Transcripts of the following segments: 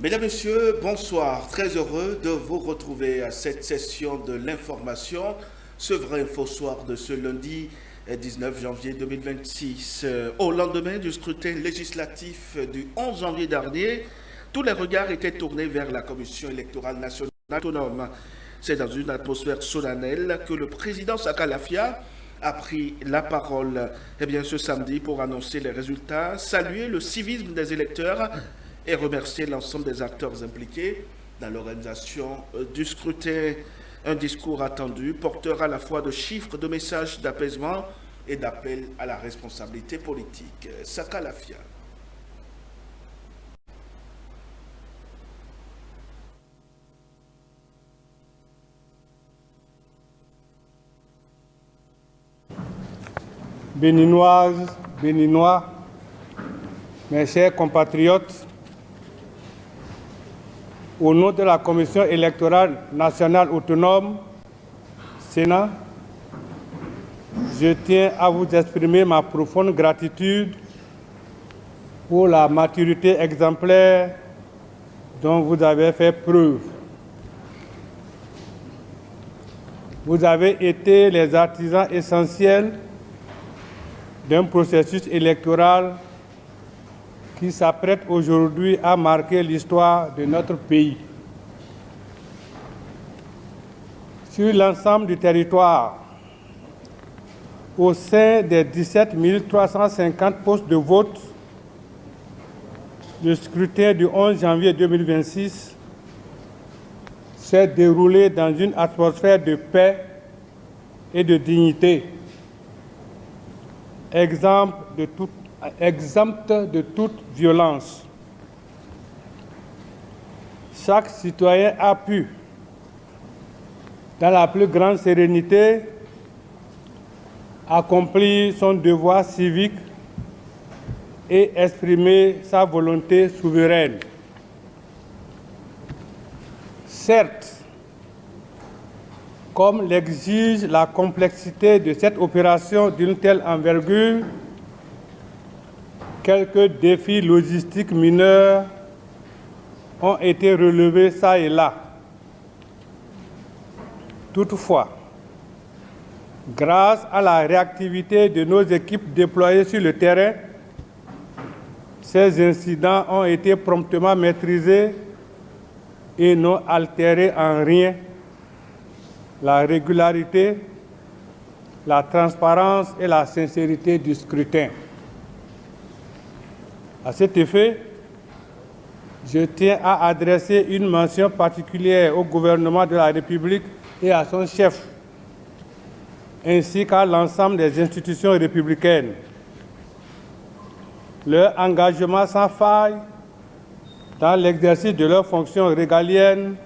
Mesdames, Messieurs, bonsoir. Très heureux de vous retrouver à cette session de l'information, ce vrai info soir de ce lundi 19 janvier 2026. Au lendemain du scrutin législatif du 11 janvier dernier, tous les regards étaient tournés vers la Commission électorale nationale autonome. C'est dans une atmosphère solennelle que le président Saka Lafia a pris la parole ce samedi pour annoncer les résultats, saluer le civisme des électeurs et remercier l'ensemble des acteurs impliqués dans l'organisation du scrutin. Un discours attendu, porteur à la fois de chiffres, de messages d'apaisement et d'appel à la responsabilité politique. Saka Lafia. Béninoises, Béninois, mes chers compatriotes, au nom de la Commission électorale nationale autonome, Sénat, je tiens à vous exprimer ma profonde gratitude pour la maturité exemplaire dont vous avez fait preuve. Vous avez été les artisans essentiels d'un processus électoral qui s'apprête aujourd'hui à marquer l'histoire de notre pays. Sur l'ensemble du territoire, au sein des 17 350 postes de vote, le scrutin du 11 janvier 2026 s'est déroulé dans une atmosphère de paix et de dignité, exempte de toute violence. Chaque citoyen a pu, dans la plus grande sérénité, accomplir son devoir civique et exprimer sa volonté souveraine. Certes, comme l'exige la complexité de cette opération d'une telle envergure, quelques défis logistiques mineurs ont été relevés çà et là. Toutefois, grâce à la réactivité de nos équipes déployées sur le terrain, ces incidents ont été promptement maîtrisés et n'ont altéré en rien la régularité, la transparence et la sincérité du scrutin. À cet effet, je tiens à adresser une mention particulière au gouvernement de la République et à son chef, ainsi qu'à l'ensemble des institutions républicaines. Leur engagement sans faille dans l'exercice de leurs fonctions régaliennes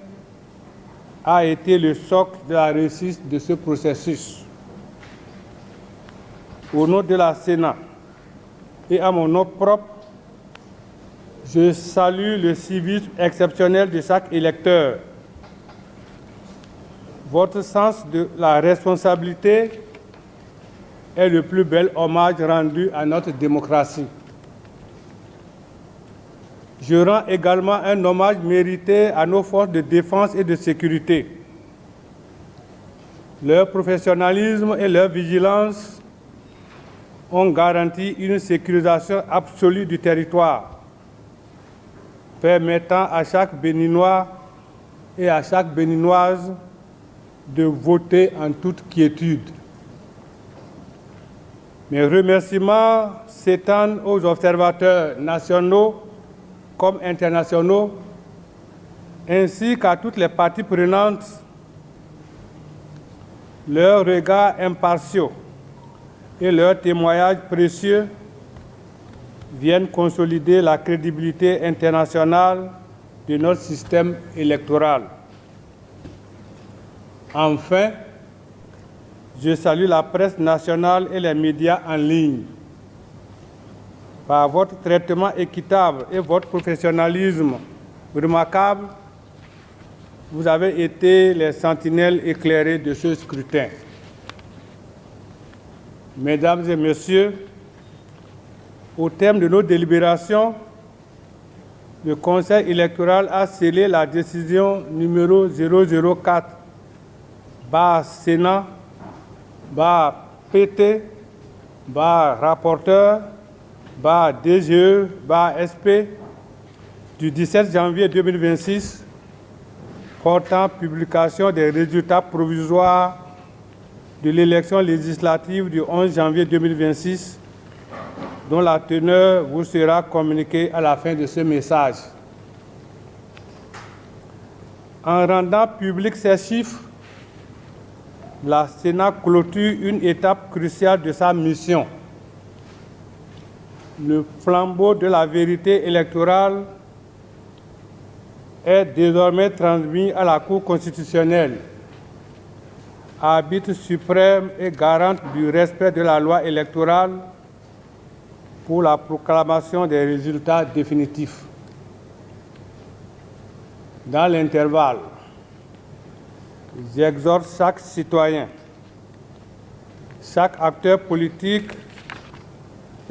a été le socle de la réussite de ce processus. Au nom de la Sénat et à mon nom propre, je salue le civisme exceptionnel de chaque électeur. Votre sens de la responsabilité est le plus bel hommage rendu à notre démocratie. Je rends également un hommage mérité à nos forces de défense et de sécurité. Leur professionnalisme et leur vigilance ont garanti une sécurisation absolue du territoire, permettant à chaque Béninois et à chaque Béninoise de voter en toute quiétude. Mes remerciements s'étendent aux observateurs nationaux comme internationaux, ainsi qu'à toutes les parties prenantes. Leurs regards impartiaux et leurs témoignages précieux viennent consolider la crédibilité internationale de notre système électoral. Enfin, je salue la presse nationale et les médias en ligne. Par votre traitement équitable et votre professionnalisme remarquable, vous avez été les sentinelles éclairées de ce scrutin. Mesdames et Messieurs, au terme de nos délibérations, le Conseil électoral a scellé la décision numéro 004/Sénat/PT/rapporteur/DGE/SP du 17 janvier 2026 portant publication des résultats provisoires de l'élection législative du 11 janvier 2026, dont la teneur vous sera communiquée à la fin de ce message. En rendant public ces chiffres, la Sénat clôture une étape cruciale de sa mission. Le flambeau de la vérité électorale est désormais transmis à la Cour constitutionnelle, arbitre suprême et garante du respect de la loi électorale pour la proclamation des résultats définitifs. Dans l'intervalle, j'exhorte chaque citoyen, chaque acteur politique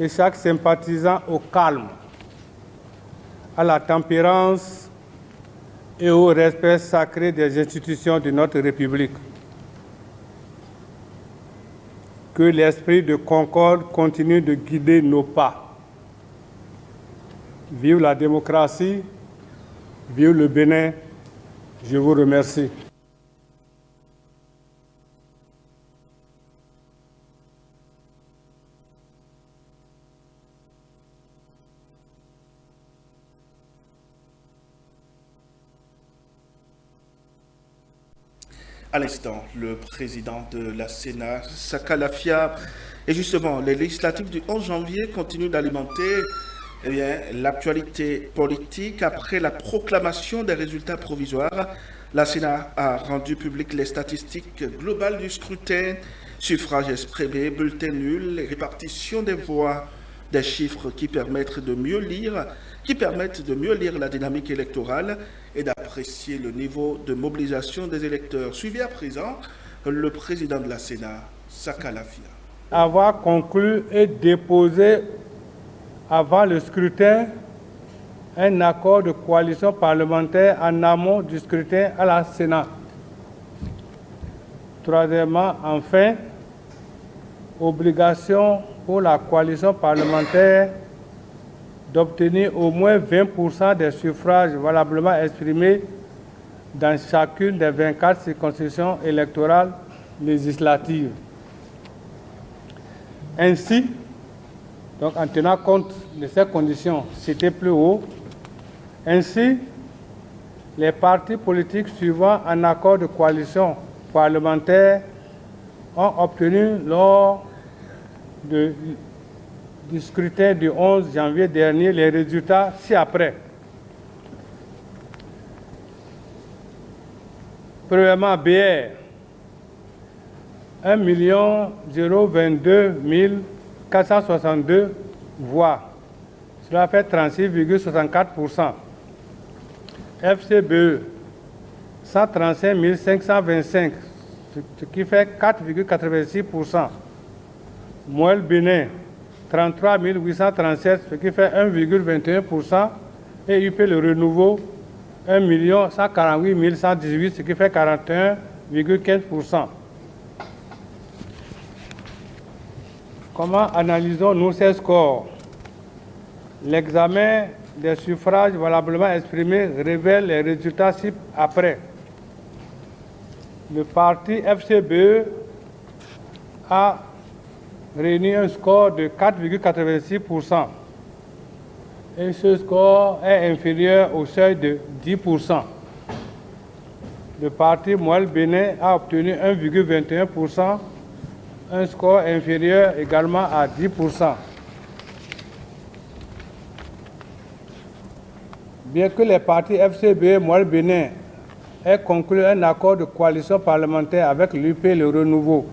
et chaque sympathisant au calme, à la tempérance et au respect sacré des institutions de notre République. Que l'esprit de concorde continue de guider nos pas. Vive la démocratie, vive le Bénin. Je vous remercie. À l'instant, le président de la Sénat, Saka Lafia, et justement, les législatives du 11 janvier continuent d'alimenter l'actualité politique. Après la proclamation des résultats provisoires, la Sénat a rendu public les statistiques globales du scrutin, suffrages exprimés, bulletins nuls, répartition des voix, des chiffres qui permettent de mieux lire la dynamique électorale et d'apprécier le niveau de mobilisation des électeurs. Suivi à présent le président de la Sénat, Saka Lafia. Avoir conclu et déposé avant le scrutin un accord de coalition parlementaire en amont du scrutin à la Sénat. Troisièmement, enfin, obligation pour la coalition parlementaire d'obtenir au moins 20% des suffrages valablement exprimés dans chacune des 24 circonscriptions électorales législatives. Ainsi, donc en tenant compte de ces conditions citées plus haut, ainsi, les partis politiques suivant un accord de coalition parlementaire ont obtenu lors du scrutin du 11 janvier dernier les résultats ci-après. Premièrement, BR, 1 022 462 voix. Cela fait 36,64%. FCBE, 135 525, ce qui fait 4,86%. Moelle Bénin, 33 837, ce qui fait 1,21%. Et UP Le Renouveau, 1 148 118, ce qui fait 41,15%. Comment analysons-nous ces scores? L'examen des suffrages valablement exprimés révèle les résultats ci-après. Le parti FCBE a réuni un score de 4,86%. Et ce score est inférieur au seuil de 10%. Le parti Moelle Bénin a obtenu 1,21%, un score inférieur également à 10%. Bien que les partis FCBE Moelle Bénin aient conclu un accord de coalition parlementaire avec l'UP Le Renouveau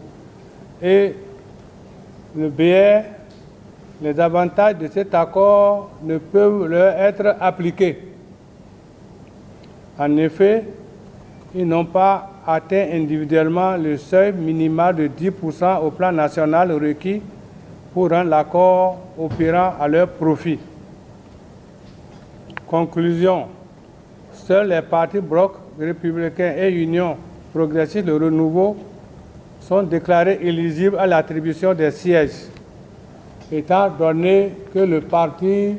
et le BR, les avantages de cet accord ne peuvent leur être appliqués. En effet, ils n'ont pas atteint individuellement le seuil minimal de 10% au plan national requis pour rendre l'accord opérant à leur profit. Conclusion. Seuls les partis Bloc républicain et Union progressiste le renouveau sont déclarés éligibles à l'attribution des sièges, étant donné que le parti,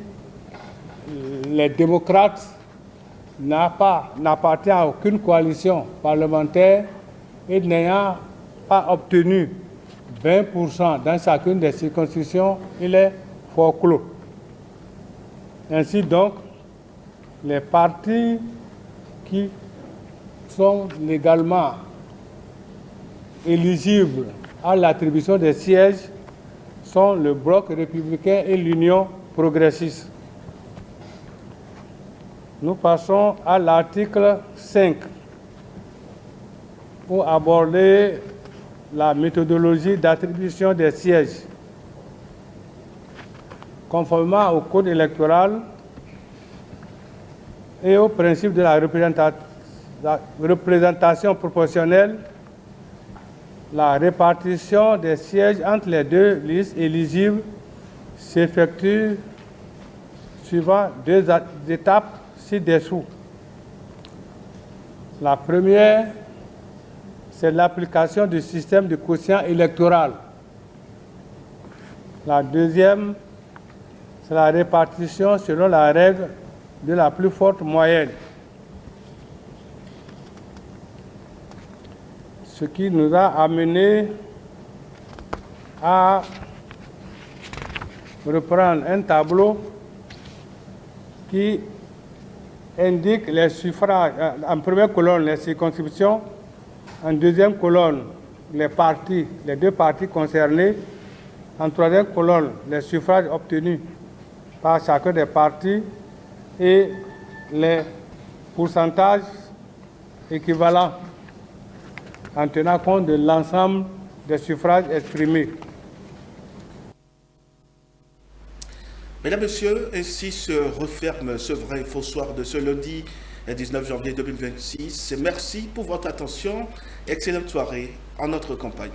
les démocrates, n'appartient à aucune coalition parlementaire et n'ayant pas obtenu 20% dans chacune des circonscriptions, il est forclos. Ainsi donc, les partis qui sont légalement éligibles à l'attribution des sièges sont le Bloc républicain et l'Union progressiste. Nous passons à l'article 5 pour aborder la méthodologie d'attribution des sièges. Conformément au code électoral et au principe de la représentation proportionnelle, la répartition des sièges entre les deux listes éligibles s'effectue suivant deux étapes ci-dessous. La première, c'est l'application du système de quotient électoral. La deuxième, c'est la répartition selon la règle de la plus forte moyenne. Ce qui nous a amené à reprendre un tableau qui indique les suffrages, en première colonne les circonscriptions, en deuxième colonne les deux partis concernés, en troisième colonne les suffrages obtenus par chacun des partis et les pourcentages équivalents en tenant compte de l'ensemble des suffrages exprimés. Mesdames, Messieurs, ainsi se referme ce vrai faux soir de ce lundi 19 janvier 2026. Merci pour votre attention. Excellente soirée en notre compagnie.